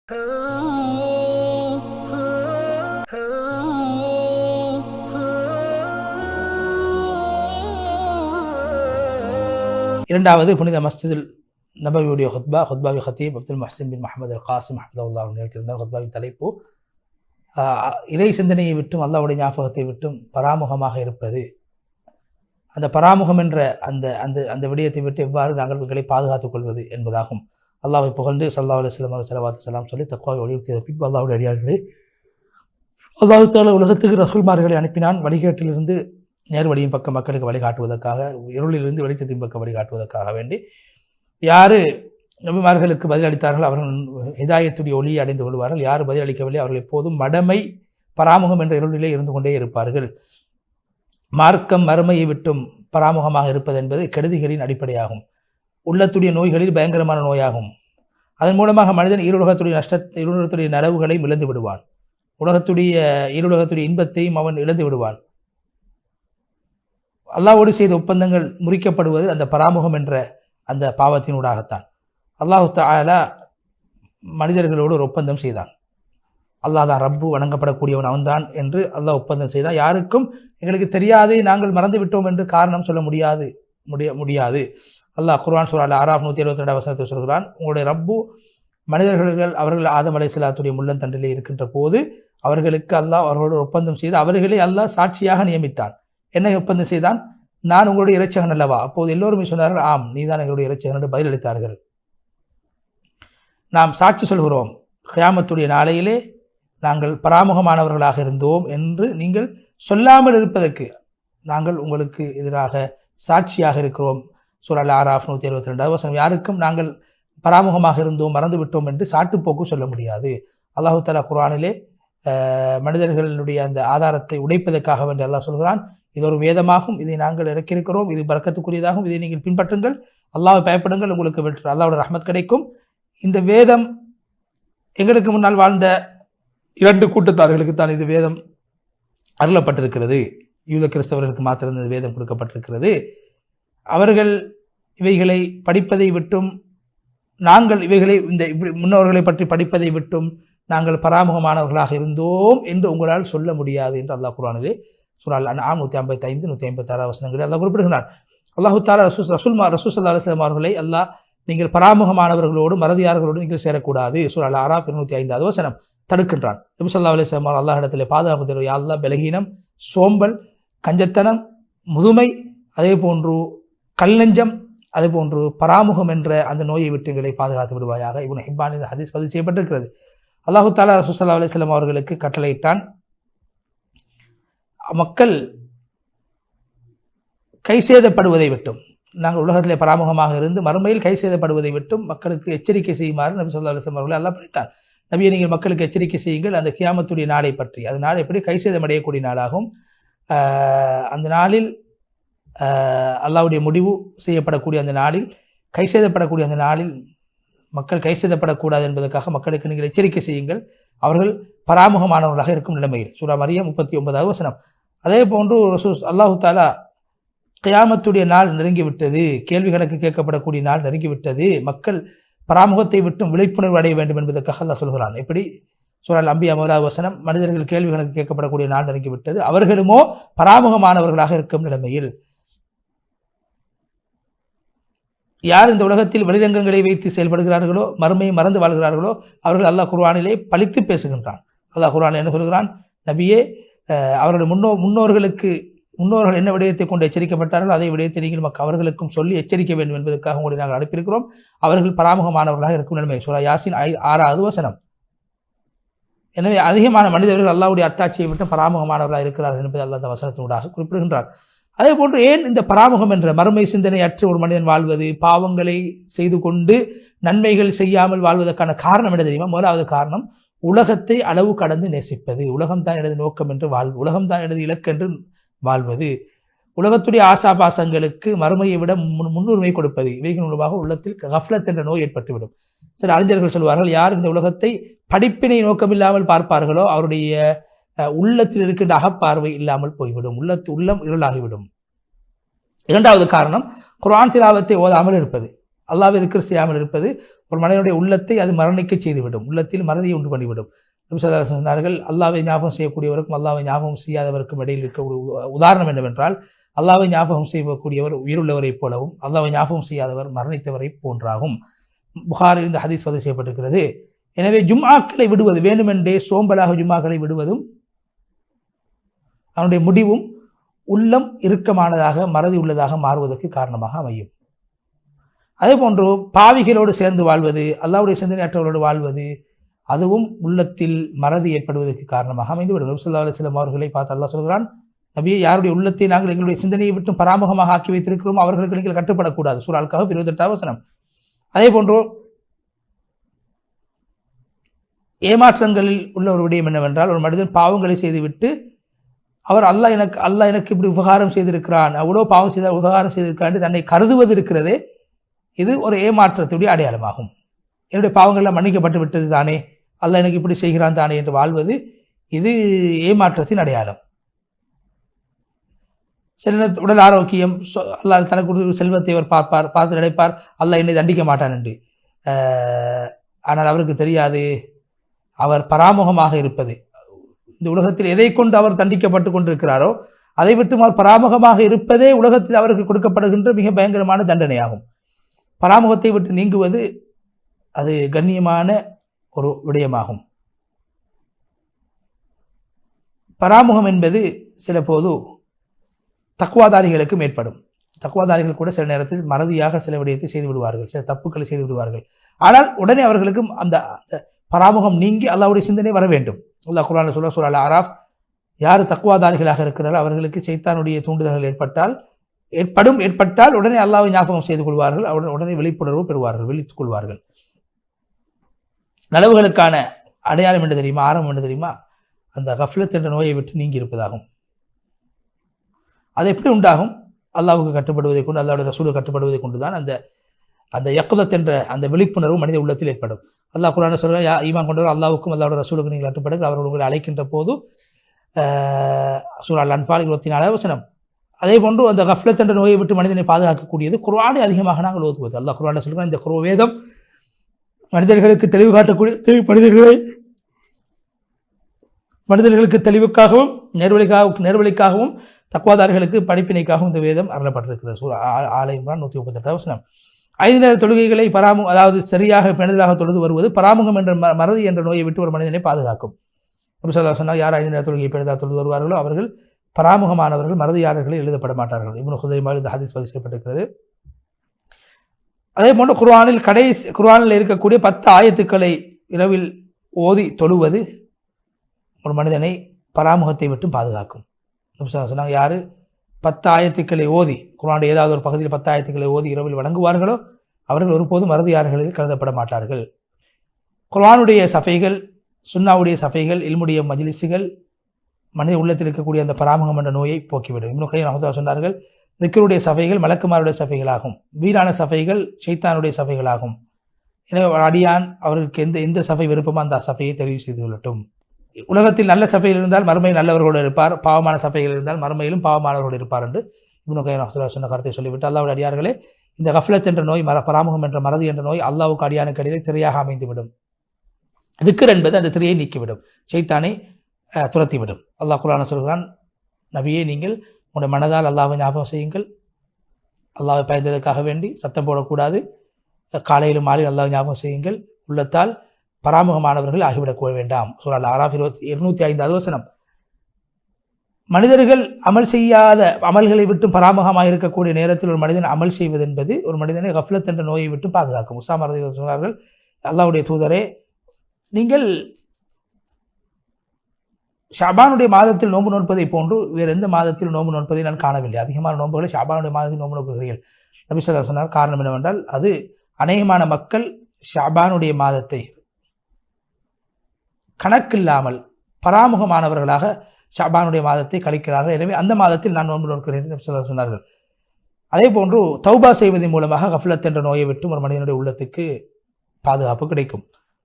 இரண்டாவது புனித மஸ்ஜிதுல் நபவியுடைய ஹுத்பாவி ஹத்தீப் அப்துல் முஹ்சின் பின் முஹம்மது அல் காசிம் ஹஃபிதஹுல்லாஹ் நிகழ்த்தியிருந்தார். ஹுத்பாவின் தலைப்பு இறை சிந்தனையை விட்டும் அல்லாஹ்வுடைய ஞாபகத்தை விட்டும் பராமுகமாக இருப்பது. அந்த பராமுகம் என்ற அந்த அந்த அந்த விடயத்தை விட்டு எவ்வாறு நாங்கள் எங்களை பாதுகாத்துக் கொள்வது என்பதாகும். அல்லாஹ்வை புகழ்ந்து ஸல்லல்லாஹு அலைஹி வஸல்லம் ஸலவாத்து ஸலாம் சொல்லி தக்வாவை வலியுறுத்திய பின்பு அல்லாஹ்வுடைய அடியார்களே, அல்லாஹ் தஆலா உலகத்துக்கு ரசூல்மார்களை அனுப்பினான் வழிகேட்டிலிருந்து நேர் வழியின் பக்கம் மக்களுக்கு வழிகாட்டுவதற்காக, இருளிலிருந்து வெளிச்சத்தின் பக்கம் வழிகாட்டுவதற்காக வேண்டி. யாரு நபிமார்களுக்கு பதிலளித்தார்கள் அவர்கள் ஹிதாயத்துடைய ஒளியை அடைந்து கொள்வார்கள். யார் பதிலளிக்கவில்லை அவர்கள் எப்போதும் மடமை பராமுகம் என்ற இருளிலே இருந்து கொண்டே இருப்பார்கள். மார்க்கம் மறுமையை விட்டும் பராமுகமாக இருப்பது என்பது கெடுதிகளின் அடிப்படையாகும். உள்ளத்துடைய நோய்களில் பயங்கரமான நோயாகும். அதன் மூலமாக மனிதன் இருளுலகத்துடைய நனவுகளை இழந்து விடுவான். இருளுலகத்துடைய இன்பத்தையும் அவன் இழந்து விடுவான். அல்லாஹ்வோடு செய்த ஒப்பந்தங்கள் முறிக்கப்படுவது அந்த பராமுகம் என்ற அந்த பாவத்தினூடாகத்தான். அல்லாஹு தஆலா மனிதர்களோடு ஒரு ஒப்பந்தம் செய்தான். அல்லாஹ் தான் ரப்பு, வணங்கப்படக்கூடியவன் அவன்தான் என்று அல்லாஹ் ஒப்பந்தம் செய்தான். யாருக்கும் எங்களுக்கு தெரியாது, நாங்கள் மறந்து விட்டோம் என்று காரணம் சொல்ல முடியாது. அல்லாஹ் குர்ஆன் சூரா அல்-அராஃப் 172 வசனத்தில் சொல்கிறான், உங்களுடைய ரப்பு அவர்கள் ஆதம் அலைஹிஸ்ஸலாத்துடைய முள்ளந்தண்டிலே இருக்கின்ற போது அவர்களுக்கு அல்லாஹ் அவர்களோடு ஒப்பந்தம் செய்து அவர்களை அல்லாஹ் சாட்சியாக நியமித்தான். என்ன ஒப்பந்தம் செய்தான்? நான் உங்களுடைய இறைச்சகன் அல்லவா? அப்போது எல்லோருமே சொன்னார்கள், ஆம், நீதான் எங்களுடைய இறைச்சகன் என்று பதிலளித்தார்கள். நாம் சாட்சி சொல்கிறோம், கியாமத்துடைய நாளையிலே நாங்கள் பராமுகமானவர்களாக இருந்தோம் என்று நீங்கள் சொல்லாமல் இருப்பதற்கு நாங்கள் உங்களுக்கு எதிராக சாட்சியாக இருக்கிறோம். சூரா அல்-அராஃப் 172 வசனம். யாருக்கும் நாங்கள் பராமுகமாக இருந்தோம் மறந்து விட்டோம் என்று சாட்டுப்போக்கு சொல்ல முடியாது. அல்லாஹு தஆலா குர்ஆனிலே மனிதர்களுடைய அந்த ஆதாரத்தை உடைப்பதற்காக வேண்டி அல்லாஹ் சொல்கிறான், இது ஒரு வேதமாகும், இதை நாங்கள் இறக்கியிருக்கிறோம், இது பரக்கத்துக்குரியதாகும், இதை நீங்கள் பின்பற்றுங்கள், அல்லாஹ்வை பயப்படுங்கள், உங்களுக்கு வெற்றி, அல்லாஹ்வோட ரஹ்மத் கிடைக்கும். இந்த வேதம் எங்களுக்கு முன்னால் வாழ்ந்த 2 கூட்டத்தார்களுக்கு தான் இது வேதம் அருளப்பட்டிருக்கிறது. யூத கிறிஸ்தவர்களுக்கு மாத்திரம் இந்த வேதம் கொடுக்கப்பட்டிருக்கிறது. அவர்கள் இவைகளை படிப்பதை விட்டும் நாங்கள் இந்த முன்னோர்களை பற்றி படிப்பதை விட்டும் நாங்கள் பராமுகமானவர்களாக இருந்தோம் என்று உங்களால் சொல்ல முடியாது என்று அல்லாஹ் குர்ஆனிலே சூரா அல்-அன்ஆம் 155 156 வசனங்களில் அல்லாஹ் குறிப்பிடுகிறார். அல்லாஹு தஆலா ரசூல் ஸல்லல்லாஹு அலைஹி வஸல்லம் அவர்களை அல்லாஹ் நீங்கள் பராமுகமானவர்களோடு மறதியார்களோடு நீங்கள் சேரக்கூடாது சூரா அல்-அராஃப் 205 வசனம் தடுக்கின்றான். நபி ஸல்லல்லாஹு அலைஹி வஸல்லம் அல்லாஹ் இடத்திலே பாதுகாப்பு தேவை. யா அல்லாஹ், பலகீனம், சோம்பல், கஞ்சத்தனம், முதுமை, அதே போன்று கல்லஞ்சம், அதே போன்று பராமுகம் என்ற அந்த நோயை விட்டு எங்களை பாதுகாத்து விடுவாயாக. இப்னு ஹிப்பான் இந்த ஹதீஸ் பதிவு செய்யப்பட்டிருக்கிறது. அல்லாஹு தஆலா ரசூல் ஸல்லல்லாஹு அலைஹி வஸல்லம் அவர்களுக்கு கட்டளையிட்டான், மக்கள் கை சேதப்படுவதை விட்டும், நாங்கள் உலகத்திலே பராமுகமாக இருந்து மறுமையில் கை சேதப்படுவதை விட்டும் மக்களுக்கு எச்சரிக்கை செய்யுமாறு நபி ஸல்லல்லாஹு அலைஹி வஸல்லம் அவர்களை அல்லாஹ் பணித்தான். நபியை, நீங்கள் மக்களுக்கு எச்சரிக்கை செய்யுங்கள் அந்த கியாமத்துடைய நாளை பற்றி. அது நாள் எப்படி கை சேதமடையக்கூடிய நாளாகும். அந்த நாளில் அல்லாஹ்வுடைய முடிவு செய்யப்படக்கூடிய அந்த நாளில், கை சேதப்படக்கூடிய அந்த நாளில் மக்கள் கை செய்தப்படக்கூடாது என்பதற்காக மக்களுக்கு நீங்கள் எச்சரிக்கை செய்யுங்கள், அவர்கள் பராமுகமானவர்களாக இருக்கும் நிலைமையில். சூரா மரியம் 39 வசனம். அதே போன்று அல்லாஹு தஆலா கியாமத்துடைய நாள் நெருங்கிவிட்டது, கேள்வி கணக்கு கேட்கப்படக்கூடிய நாள் நெருங்கிவிட்டது, மக்கள் பராமுகத்தை விட்டும் விழிப்புணர்வு அடைய வேண்டும் என்பதற்காக அல்லாஹ் சொல்கிறான். எப்படி? சூரா அல்-அன்பியா 1 வசனம். மனிதர்கள் கேள்வி கணக்கு கேட்கப்படக்கூடிய நாள் நெருங்கிவிட்டது, அவர்களுமோ பராமுகமானவர்களாக இருக்கும் நிலைமையில். யார் இந்த உலகத்தில் வெளிரங்கங்களை வைத்து செயல்படுகிறார்களோ, மறுமையை மறந்து வாழ்கிறார்களோ, அவர்கள் அல்லாஹ் குர்ஆனிலே பழித்து பேசுகின்றான். அல்லாஹ் குர்ஆனில் என்ன சொல்கிறான்? நபியே, அவர்களுடைய முன்னோர்கள் என்ன விடயத்தை கொண்டு எச்சரிக்கப்பட்டார்களோ அதே விடயத்தை நீங்கள் அவர்களுக்கும் சொல்லி எச்சரிக்க வேண்டும் என்பதற்காக உங்களை நாங்கள் அனுப்பியிருக்கிறோம். அவர்கள் பராமுகமானவர்களாக இருக்கும் நிலைமை. சூரா யாசின் 6 வசனம். எனவே அதிகமான மனிதர்கள் அல்லாஹ்வுடைய அத்தாட்சியை விட்டு பராமுகமானவர்களாக இருக்கிறார்கள் என்பதை அல்லாஹ் அந்த வசனத்தினூடாக குறிப்பிடுகின்றார். அதே போன்று ஏன் இந்த பராமுகம் என்ற மறுமை சிந்தனை அற்ற ஒரு மனிதன் வாழ்வது, பாவங்களை செய்து கொண்டு நன்மைகள் செய்யாமல் வாழ்வதற்கான காரணம் என்ன தெரியுமா? முதலாவது காரணம், உலகத்தை அளவு கடந்து நேசிப்பது. உலகம்தான் எனது நோக்கம் என்று உலகம்தான் எனது இலக்கு என்று வாழ்வது. உலகத்துடைய ஆசாபாசங்களுக்கு மறுமையை விட முன்னுரிமை கொடுப்பது. இவைகள் மூலமாக உள்ளத்தில் கஃப்லத் என்ற நோய் ஏற்பட்டுவிடும். சில அறிஞர்கள் சொல்வார்கள், யார் இந்த உலகத்தை படிப்பினை நோக்கமில்லாமல் பார்ப்பார்களோ அவருடைய உள்ளத்தில் இருக்கின்ற அகப்பார்வை இல்லாமல் போய்விடும், உள்ளம் இருளாகிவிடும். இரண்டாவது காரணம், குர்ஆன் திலாவத்தை ஓதாமல் இருப்பது, அல்லாஹ்வை திக்ர் செய்யாமல் இருப்பது. ஒரு மனிதனுடைய உள்ளத்தை அது மரணிக்க செய்துவிடும், உள்ளத்தில் மறதியை உண்டு பண்ணிவிடும். நபி ஸல்லல்லாஹு அலைஹி வஸல்லம் சொன்னார்கள், அல்லாஹ்வை ஞாபகம் செய்யக்கூடியவருக்கும் அல்லாஹ்வை ஞாபகம் செய்யாதவருக்கும் இடையில் இருக்கக்கூடிய உதாரணம் என்னவென்றால், அல்லாஹ்வை ஞாபகம் செய்யக்கூடியவர் உயிருள்ளவரைப் போலவும் அல்லாஹ்வை ஞாபகம் செய்யாதவர் மரணித்தவரை போன்றாகும். புகாரில் இந்த ஹதீஸ் பதிவு செய்யப்பட்டிருக்கிறது. எனவே ஜும்ஆக்களை விடுவது, வேண்டுமென்றே சோம்பலாக ஜும்ஆக்களை விடுவதும் அவனுடைய முடிவும் உள்ளம் இறுக்கமானதாக மறதி உள்ளதாக மாறுவதற்கு காரணமாக அமையும். அதே போன்று பாவிகளோடு சேர்ந்து வாழ்வது, அல்லாஹ்வுடைய சிந்தனையற்றவர்களோடு வாழ்வது, அதுவும் உள்ளத்தில் மறதி ஏற்படுவதற்கு காரணமாக அமைந்துவிடும். நபி ஸல்லல்லாஹு அலைஹி வஸல்லம் அவர்களை பார்த்து அல்லாஹ் சொல்கிறான், நபியே, யாருடைய உள்ளத்தை நாங்கள் எங்களுடைய சிந்தனையை விட்டு பராமுகமாக ஆக்கி வைத்திருக்கிறோம் அவர்களுக்கு நீங்கள் கட்டுப்படக்கூடாது. சூரா அல் கஹஃப் 28வது வசனம். அதே போன்று ஏமாற்றங்களில் உள்ள ஒரு விடயம் என்னவென்றால், ஒரு மனிதன் பாவங்களை செய்துவிட்டு அவர் அல்லாஹ் எனக்கு இப்படி உபகாரம் செய்திருக்கிறான், அவ்வளோ பாவம் செய்த உபகாரம் செய்திருக்கிறான் என்று தன்னை கருதுவது இருக்கிறதே, இது ஒரு ஏமாற்றத்துடைய அடையாளமாகும். என்னுடைய பாவங்கள்லாம் மன்னிக்கப்பட்டு விட்டது தானே, அல்லாஹ் எனக்கு இப்படி செய்கிறான் தானே என்று வாழ்வது, இது ஏமாற்றத்தின் அடையாளம். சில உடல் ஆரோக்கியம், அல்லாஹ் தனக்கு கொடுத்த செல்வத்தை அவர் பார்த்து நினைப்பார், அல்லாஹ் என்னை தண்டிக்க மாட்டான் என்று. ஆனால் அவருக்கு தெரியாது, அவர் பராமுகமாக இருப்பது, இந்த உலகத்தில் எதை கொண்டு அவர் தண்டிக்கப்பட்டு கொண்டிருக்கிறாரோ அதை விட்டு அவர் பராமுகமாக இருப்பதே உலகத்தில் அவருக்கு கொடுக்கப்படுகின்ற மிக பயங்கரமான தண்டனையாகும். பராமுகத்தை விட்டு நீங்குவது அது கண்ணியமான ஒரு விடயமாகும். பராமுகம் என்பது சில போது தக்வாதாரிகளுக்கும் ஏற்படும். தக்வாதாரிகள் கூட சில நேரத்தில் மறதியாக சில விடயத்தை செய்து விடுவார்கள், சில தப்புக்களை செய்து விடுவார்கள். ஆனால் உடனே அவர்களுக்கும் அந்த பராமுகம் நீங்கி அல்லாஹ்வுடைய சிந்தனை வர வேண்டும். அல்லாஹ் குர்ஆனில் சொல்ல, சூரா அல் அராஃப், யார் தக்வாதாரிகளாக இருக்கிறார்கள் அவர்களுக்கு சைத்தானுடைய தூண்டுதல்கள் ஏற்பட்டால் உடனே அல்லாஹ்வை ஞாபகம் செய்து கொள்வார்கள், உடனே விழிப்புணர்வு பெறுவார்கள், விழித்துக் கொள்வார்கள். நலவுகளுக்கான அடையாளம் என்று தெரியுமா, ஆரம்பம் என்று தெரியுமா, அந்த கஃப்லத் என்ற நோயை விட்டு நீங்கி இருப்பதாகும். அது எப்படி உண்டாகும்? அல்லாஹ்வுக்கு கட்டுப்படுவதை கொண்டு, அல்லாஹ்வுடைய ரசூலுக்கு கட்டுப்படுவதை கொண்டுதான் அந்த யக்லத் என்ற அந்த விழிப்புணர்வு மனித உள்ளத்தில் ஏற்படும். அல்லாஹ் குர்ஆனில் சொல்கிறார், ஈமான் கொண்டவர் அல்லாஹ்வுக்கும் அல்லாஹ்வுடைய ரசூலுக்கு நீங்கள் கட்டுப்படுங்கள், அவர்கள் உங்களை அழைக்கின்ற போது, சூரா அல் அன்ஃபால் 24வது வசனம். அதே போன்று அந்த கஃப்லத் என்ற நோயை விட்டு மனிதனை பாதுகாக்கக்கூடியது குர்ஆனை அதிகமாக நாங்கள் ஓதுவது. அல்லாஹ் குர்ஆனில் சொல்கிறார், இந்த வேதம் மனிதர்களுக்கு தெளிவு காட்டக்கூடிய மனிதர்களுக்கு தெளிவுக்காகவும் நேர்வழிக்காகவும் தக்வாதார்களுக்கு படிப்பினைக்காகவும் இந்த வேதம் அருளப்பட்டிருக்கிறது. சூரா ஆல இம்ரான் 138வது வசனம். 5 நேர தொழுகைகளை அதாவது சரியாக பேணுதலாக தொழுது வருவது பராமுகம் என்ற மறதி என்ற நோயை விட்டு ஒரு மனிதனை பாதுகாக்கும். நபி ஸல்லல்லாஹு அலைஹி வஸல்லம், யார் 5 நேர தொழுகையை பேணுதலாக தொழுது வருவார்களோ அவர்கள் பராமுகமானவர்கள், மறதியாளர்களில் எழுதப்பட மாட்டார்கள். இப்னு ஹுதைமாவில் இந்த ஹதீஸ் பதிவு செய்யப்பட்டிருக்கிறது. அதே போன்று குர்ஆனில் இருக்கக்கூடிய 10 ஆயத்துக்களை இரவில் ஓதி தொழுவது ஒரு மனிதனை பராமுகத்தை விட்டு பாதுகாக்கும். நபி ஸல்லல்லாஹு அலைஹி வஸல்லம், யார் 10 ஆயத்துக்களை ஓதி, குர்ஆனுடைய ஏதாவது ஒரு பகுதியில் 10 ஆயத்துக்களை ஓதி இரவில் வழங்குவார்களோ அவர்கள் ஒருபோதும் மறதியாளர்களில் கருதப்பட மாட்டார்கள். குர்ஆனுடைய சஃபைகள், சுன்னாவுடைய சஃபைகள், இல்முடைய மஜ்லிஸுகள் மனித உள்ளத்தில் இருக்கக்கூடிய அந்த பராமுகம் என்ற நோயை போக்கிவிடும். இப்னு கய்யிம் ரஹ்மத்துல்லாஹி சொன்னார்கள், திக்ருடைய சஃபைகள் மலக்குமாருடைய சஃபைகளாகும், வீரான சஃபைகள் ஷைத்தானுடைய சஃபைகளாகும். எனவே அடியான் அவருக்கு எந்த சஃபை விருப்பமோ அந்த சஃபையை தெரிவு செய்து கொள்ளட்டும். உலகத்தில் நல்ல சஃபையில் இருந்தால் மறுமையில் நல்லவர்களோடு இருப்பார், பாவமான சஃபைகள் இருந்தால் மறுமையிலும் பாவமானவர்களோடு இருப்பார் என்று இப்னு கய்யிம் ரஹ்மத்துல்லாஹி சொன்ன கருத்தை சொல்லிவிட்டு, அல்லாஹ்வுடைய அடியார்களே, இந்த கஃப்லத் என்ற நோய், பராமுகம் என்ற மறதி என்ற நோய் அல்லாஹ்வுக்கு அடியானுக்கு இடையே திரையாக அமைந்துவிடும். திக்ர் என்பது அந்த திரையை நீக்கிவிடும், ஷைத்தானை துரத்திவிடும். அல்லாஹ் குர்ஆனில் சொல்கிறான், நபியே, நீங்கள் உங்களுடைய மனதால் அல்லாஹ்வை ஞாபகம் செய்யுங்கள், அல்லாஹ்வை பயந்ததற்காக வேண்டி சத்தம் போடக்கூடாது, காலையிலும் மாலையில் அல்லாஹ்வை ஞாபகம் செய்யுங்கள், உள்ளத்தால் பராமுகமானவர்கள் ஆகிவிடக் வேண்டாம். சூரா அல் அராஃப் 205வது வசனம். மனிதர்கள் அமல் செய்யாத அமல்களை விட்டு பராமுகமாக இருக்கக்கூடிய நேரத்தில் ஒரு மனிதன் அமல் செய்வது என்பது ஒரு மனிதனை கஃப்லத் என்ற நோயை விட்டு பாதுகாக்கும். உஸாமா ரலியல்லாஹு அன்ஹு சொன்னார்கள், அல்லாஹ்வுடைய தூதரே, நீங்கள் ஷாபானுடைய மாதத்தில் நோன்பு நோற்பதை போன்று வேறு எந்த மாதத்தில் நோன்பு நோற்பதை நான் காணவில்லை. அதிகமான நோன்புகளை ஷாபானுடைய மாதத்தில் நோன்பு நோக்குகிறீர்கள். நபி ஸல்லல்லாஹு அலைஹி சொன்னார், காரணம் என்னவென்றால், அது அநேகமான மக்கள் ஷாபானுடைய மாதத்தை கணக்கில்லாமல் பராமுகமானவர்களாக ஷாபானுடைய மாதத்தை கழிக்கிறார்கள். எனவே அந்த மாதத்தில் நான் நோன்பு நோக்கிறேன் என்று நபி ஸல்லல்லாஹு அலைஹி சொன்னார்கள். அதே போன்று தௌபா செய்வதன் மூலமாக கஃப்லத் என்ற நோயை விட்டு ஒரு மனிதனுடைய உள்ளத்துக்கு பாதுகாப்பு கிடைக்கும்.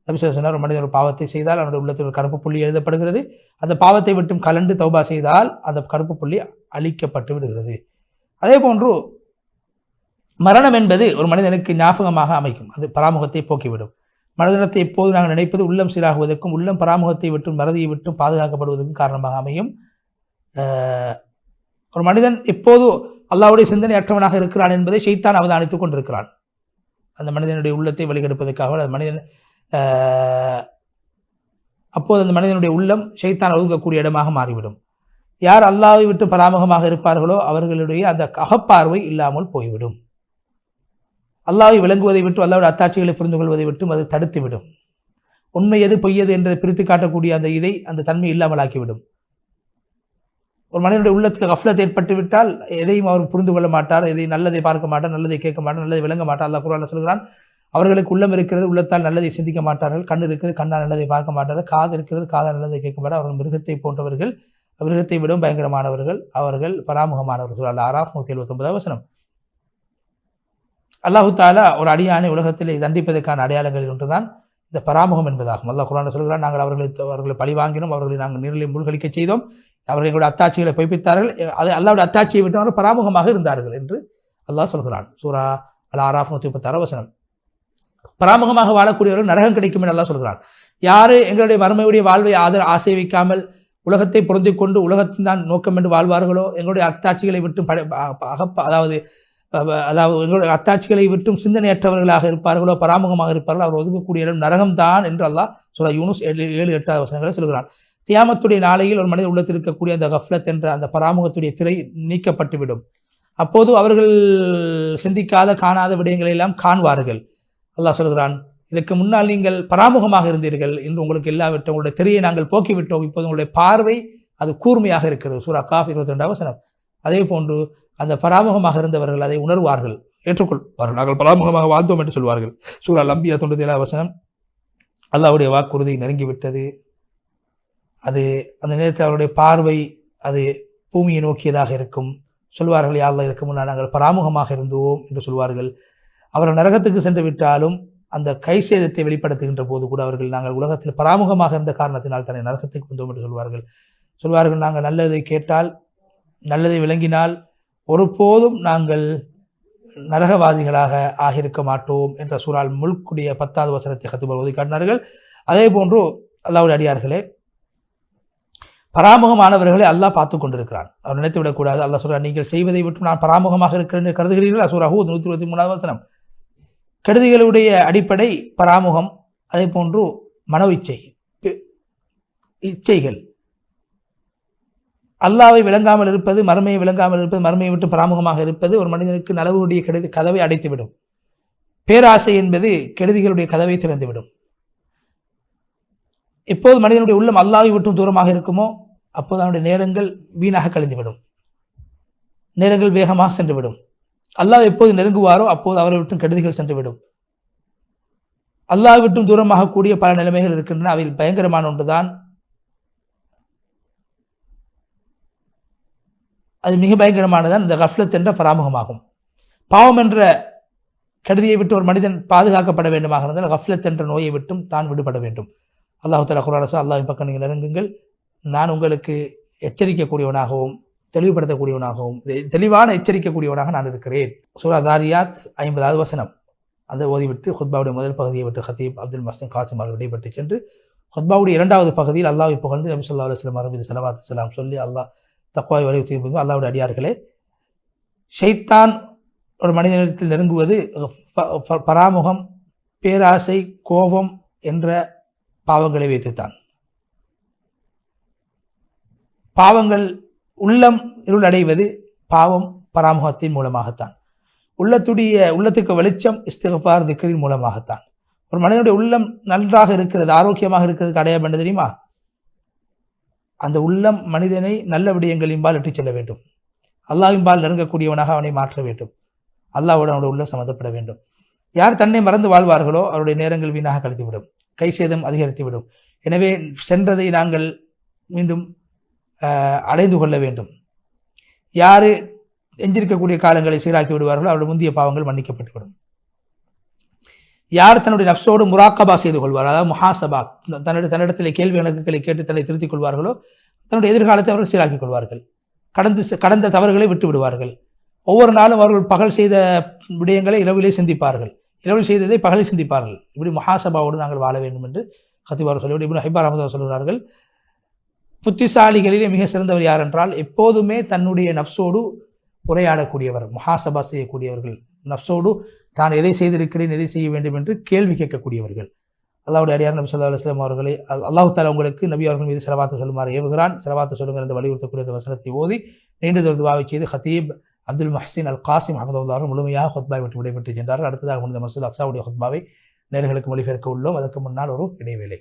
நபி ஸல்லல்லாஹு அலைஹி வஸல்லம், ஒரு மனிதன் ஒரு பாவத்தை செய்தால் அவனுடைய உள்ளத்தில் ஒரு கருப்பு புள்ளி எழுதப்படுகிறது. அந்த பாவத்தை விட்டும் கலண்டு தௌபா செய்தால் அந்த கருப்பு புள்ளி அழிக்கப்பட்டு விடுகிறது. அதே போன்று மரணம் என்பது ஒரு மனிதனுக்கு ஞாபகமாக அமைக்கும், அது பராமுகத்தை போக்கிவிடும். மனிதனத்தை எப்போது நாங்கள் நினைப்பது உள்ளம் சீராகுவதற்கும் உள்ளம் பராமுகத்தை விட்டும் மறதியை விட்டும் பாதுகாக்கப்படுவதற்கும் காரணமாக அமையும். ஒரு மனிதன் எப்போது அல்லாஹ்வுடைய சிந்தனை அற்றவனாக இருக்கிறான் என்பதை ஷைத்தான் அவதானித்துக் கொண்டிருக்கிறான். அந்த மனிதனுடைய உள்ளத்தை வழிகெடுப்பதற்காக அந்த மனிதன் அப்போது அந்த மனிதனுடைய உள்ளம் ஷைத்தான் ஒதுங்கக்கூடிய இடமாக மாறிவிடும். யார் அல்லாஹ்வை விட்டு பராமுகமாக இருப்பார்களோ அவர்களுடைய அந்த அகப்பார்வை இல்லாமல் போய்விடும். அல்லாஹ்வை விளங்குவதை விட்டு அல்லாஹ்வுடைய அத்தாட்சிகளை புரிந்து கொள்வதை விட்டும் அது தடுத்துவிடும். உண்மை எது பொய்யது என்று பிரித்து காட்டக்கூடிய அந்த தன்மை இல்லாமல் ஆக்கிவிடும். ஒரு மனிதனுடைய உள்ளத்துக்கு கஃப்லத் ஏற்பட்டு விட்டால் எதையும் அவர் புரிந்து கொள்ள மாட்டார், எதை நல்லதை பார்க்க மாட்டார், நல்லதை கேட்க மாட்டார், நல்லதை விளங்க மாட்டார். அல்லாஹ் குர்ஆனில் சொல்கிறான், அவர்களுக்கு உள்ளம் இருக்கிறது, உள்ளத்தால் நல்லதை சிந்திக்க மாட்டார்கள். கண் இருக்கிறது, கண்ணால் நல்லதை பார்க்க மாட்டார்கள். காது இருக்கிறது, காதால் நல்லதை கேட்க மாட்டார். அவர்கள் மிருகத்தை போன்றவர்கள், மிருகத்தை விடவும் பயங்கரமானவர்கள், அவர்கள் பராமுகமானவர்கள். அல்-அராஃப் 179 வசனம். அல்லாஹு தாலா ஒரு அடியானை உலகத்தில் தண்டிப்பதற்கான அடையாளங்களில் ஒன்றுதான் இந்த பராமுகம் என்பதாகும். அல்லாஹ் குர்ஆனில் சொல்கிறான், நாங்கள் அவர்களை பழி வாங்கினோம், அவர்களை நாங்கள் நீரிலே மூழ்கடிக்க செய்தோம், அவர்கள் எங்களுடைய அத்தாட்சிகளை பொய்ப்பித்தார்கள், அது அல்லாஹ்வுடைய அத்தாட்சியை விட்டு அவர்கள் பராமுகமாக இருந்தார்கள் என்று அல்லாஹ் சொல்கிறான். சூரா அல்-அராஃப் 136 வசனம். பராமுகமாக வாழக்கூடியவர்கள் நரகம் கிடைக்கும் என்று அல்லாஹ் சொல்கிறான். யாரு எங்களுடைய மறுமையுடைய வாழ்வை ஆசை வைக்காமல் உலகத்தை பொருந்திக் கொண்டு உலகத்தின் தான் நோக்கம் என்று வாழ்வார்களோ, எங்களுடைய அத்தாட்சிகளை விட்டும் அதாவது எங்களுடைய அத்தாட்சிகளை விட்டும் சிந்தனையற்றவர்களாக இருப்பார்களோ, பராமுகமாக இருப்பார்களோ, அவர் ஒதுக்கக்கூடிய இடம் நரகம்தான் என்று அல்லாஹ் சூரா யூனுஸ் 7-8 வசனங்களை சொல்கிறான். கியாமத்துடைய நாளையில் ஒரு மனிதன் உள்ளத்தில் இருக்கக்கூடிய அந்த கஃப்லத் என்ற அந்த பராமுகத்துடைய திரை நீக்கப்பட்டுவிடும். அப்போது அவர்கள் சிந்திக்காத காணாத விடயங்களை எல்லாம் காண்பார்கள். அல்லாஹ் சொல்கிறான், இதற்கு முன்னால் நீங்கள் பராமுகமாக இருந்தீர்கள், இன்று உங்களுக்கு எல்லாவற்றும் உங்களுடைய திரையை நாங்கள் போக்கிவிட்டோம், இப்போது உங்களுடைய பார்வை அது கூர்மையாக இருக்கிறது. சூரா காஃப் 22 வசனம். அதே போன்று அந்த பராமுகமாக இருந்தவர்கள் அதை உணர்வார்கள், ஏற்றுக்கொள்வார்கள், நாங்கள் பராமுகமாக வாழ்ந்தோம் என்று சொல்வார்கள். சூரா அல்-அன்பியா 97 வசனம். அல்லாஹ்வுடைய வாக்குறுதி நெருங்கிவிட்டது, அது அந்த நேரத்தில் அவருடைய பார்வை அது பூமியை நோக்கியதாக இருக்கும். சொல்வார்கள், யா அல்லாஹ், இதற்கு முன்னால் நாங்கள் பராமுகமாக இருந்தோம் என்று சொல்வார்கள். அவர்கள் நரகத்துக்கு சென்று விட்டாலும் அந்த கை சேதத்தை வெளிப்படுத்துகின்ற போது கூட அவர்கள் நாங்கள் உலகத்தில் பராமுகமாக இருந்த காரணத்தினால் தானே நரகத்துக்கு வந்தோம் என்று சொல்வார்கள். நாங்கள் நல்லதை கேட்டால், நல்லதை விளங்கினால் ஒருபோதும் நாங்கள் நரகவாதிகளாக ஆகியிருக்க மாட்டோம் என்ற சூரா முல்குடைய 10வது வசனத்தை கத்துபர் ஓதி காட்டினார்கள். அதே போன்று அல்லாஹ்வுடைய அடியார்களே, பராமுகமானவர்களை அல்லாஹ் பார்த்து கொண்டிருக்கிறான், அவர் நினைத்து விடக்கூடாது. அல்லாஹ் சொல்றான், நீங்கள் செய்வதை விட்டு நான் பராமுகமாக இருக்கிறேன் என்று கருதுகிறீர்கள். சூரா ஹூத் 123 வசனம். கெடுதிகளுடைய அடிப்படை பராமுகம், அதே போன்று மனோ இச்சைகள். அல்லாஹ்வை விளங்காமல் இருப்பது, மறுமையை விளங்காமல் இருப்பது, மறுமையை விட்டு பராமுகமாக இருப்பது ஒரு மனிதனுக்கு நலவுடைய கதவை அடைத்துவிடும். பேராசை என்பது கெடுதிகளுடைய கதவை திறந்துவிடும். எப்போது மனிதனுடைய உள்ளம் அல்லாஹ்வை விட்டும் தூரமாக இருக்குமோ அப்போது அவனுடைய நேரங்கள் வீணாக கழிந்துவிடும், நேரங்கள் வேகமாக சென்றுவிடும். அல்லாஹ் எப்போது நெருங்குவாரோ அப்போது அவரை விட்டும் கெடுதிகள் சென்றுவிடும். அல்லாஹ் விட்டும் தூரமாக கூடிய பல நிலைமைகள் இருக்கின்றன. அவையில் பயங்கரமான ஒன்றுதான், அது மிக பயங்கரமானதான் இந்த கஃப்லத் என்ற பராமுகமாகும். பாவம் என்ற கெடுதியை விட்டு ஒரு மனிதன் பாதுகாக்கப்பட வேண்டுமாக இருந்தால் கஃப்லத் என்ற நோயை விட்டும் தான் விடுபட வேண்டும். அல்லாஹ் தஆலா குர்ஆனில் சொல்கிறான், அல்லாஹ்வின் பக்கம் நீங்கள் நெருங்குங்கள், நான் உங்களுக்கு எச்சரிக்கக்கூடியவனாகவும் தெளிவுபடுத்தக்கூடியவனாகவும் தெளிவான எச்சரிக்கக்கூடியவனாக நான் இருக்கிறேன். சூரா தாரியாத் 50வது வசனம். அந்த ஓதிவிட்டு ஹுத்பாவுடைய முதல் பகுதியை விட்டு ஹத்தீப் அப்துல் மஹ்சன் காசிம் அவர்கள் விடைபெற்று சென்று ஹுத்பாவுடைய 2வது பகுதியில் அல்லாஹ்வை புகழ்ந்து நபி ஸல்லல்லாஹு அலைஹி வஸல்லம் அவர்கள் மீது ஸலவாத் ஸலாம் சொல்லி அல்லாஹ் தக்வாவை வலியுறுத்தி, அல்லாஹ்வுடைய அடியார்களே, ஷைத்தான் ஒரு மனிதனிடத்தில் நெருங்குவது பராமுகம், பேராசை, கோபம் என்ற பாவங்களை வைத்துத்தான். பாவங்கள் உள்ளம் இருள் அடைவது பாவம் பராமுகத்தின் மூலமாகத்தான். உள்ளத்துக்கு வெளிச்சம் இஸ்திக்ஃபார் திக்ரின் மூலமாகத்தான். ஒரு மனிதனுடைய உள்ளம் நன்றாக இருக்கிறது, ஆரோக்கியமாக இருக்கிறதுக்கு அடையாளம் என்ன தெரியுமா? அந்த உள்ளம் மனிதனை நல்ல விடயங்களின்பால் இட்டுச் செல்ல வேண்டும், அல்லாஹ்வின்பால் நெருங்கக்கூடியவனாக அவனை மாற்ற வேண்டும், அல்லாஹ்வோடு அவனுடைய உள்ளம் சம்மந்தப்பட வேண்டும். யார் தன்னை மறந்து வாழ்வார்களோ அவருடைய நேரங்கள் வீணாக கழித்துவிடும், கை சேதம் அதிகரித்துவிடும். எனவே சென்றதை நாங்கள் மீண்டும் அடைந்து கொள்ள வேண்டும். யாரு எஞ்சிருக்கக்கூடிய காலங்களை சீராக்கி விடுவார்களோ அவருடைய முந்தைய பாவங்கள் மன்னிக்கப்பட்டுவிடும். யார் தன்னுடைய நஃப்ஸோடு முராக்கபா செய்து கொள்வார், அதாவது முஹாசபா, தன்னிடத்தில் கேள்வி கணக்குகளை கேட்டு தன்னை திருத்திக் கொள்வார்களோ தன்னுடைய எதிர்காலத்தை அவர்கள் சீராக்கிக் கொள்வார்கள், கடந்த தவறுகளை விட்டு விடுவார்கள். ஒவ்வொரு நாளும் அவர்கள் பகல் செய்த விடயங்களை இரவிலே சிந்திப்பார்கள், இரவில் செய்ததை பகலில் சிந்திப்பார்கள். இப்படி முஹாசபாவோடு நாங்கள் வாழ வேண்டும் என்று கத்தீப் அவர்கள் சொல்லி இப்னு ஹிப்பான் ரஹ்மத்துல்லாஹி சொல்கிறார்கள், புத்திசாலிகளிலே மிக சிறந்தவர் யார் என்றால் எப்போதுமே தன்னுடைய நஃப்ஸோடு உரையாடக்கூடியவர், முஹாசபா செய்யக்கூடியவர்கள், நஃப்ஸோடு தான் எதை செய்திருக்கிறேன், எதை செய்ய வேண்டும் என்று கேள்வி கேட்கக்கூடியவர்கள். அல்லாஹ்வுடைய அடியார் நபி ஸல்லல்லாஹு அலைஹி வஸல்லம் அவர்களை அல்லாஹ் தஆலா உங்களுக்கு நபி அவர்கள் மீது ஸலவாத்து சொல்லுமாறு ஏவுகிறான். ஸலவாத்து சொல்லுங்கள் என்று வலியுறுத்தக்கூடிய வசனத்தை ஓதி நீண்டதொரு துஆவை செய்து ஹத்தீப் அப்துல் முஹ்சின் அல் காசிம் ஹஃபிதஹுல்லாஹ் அவர்கள் முழுமையாக ஹுத்பாவை விட்டு விடைபெற்று சென்றார்கள். அடுத்ததாக முன்ன மஸ்ஜித் அக்ஸாவுடைய ஹுத்பாவை நேயர்களுக்கு மொழிபெயர்க்க உள்ளோம். அதற்கு முன்னால் ஒரு இடைவேளை.